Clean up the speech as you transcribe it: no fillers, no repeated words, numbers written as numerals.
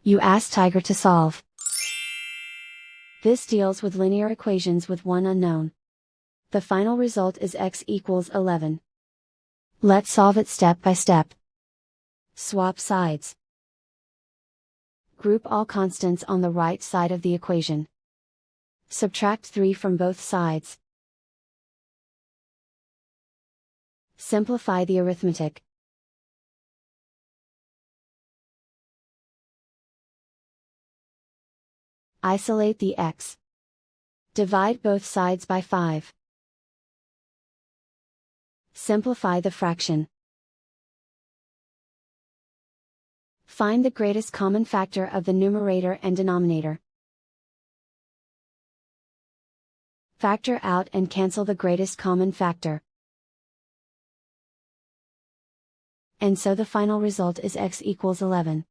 You ask Tiger to solve. This deals with linear equations with one unknown. The final result is x equals 11. Let's solve it step by step. Swap sides. Group all constants on the right side of the equation. Subtract 3 from both sides. Simplify the arithmetic. Isolate the x. Divide both sides by 5. Simplify the fraction. Find the greatest common factor of the numerator and denominator. Factor out and cancel the greatest common factor. And so the final result is x equals 11.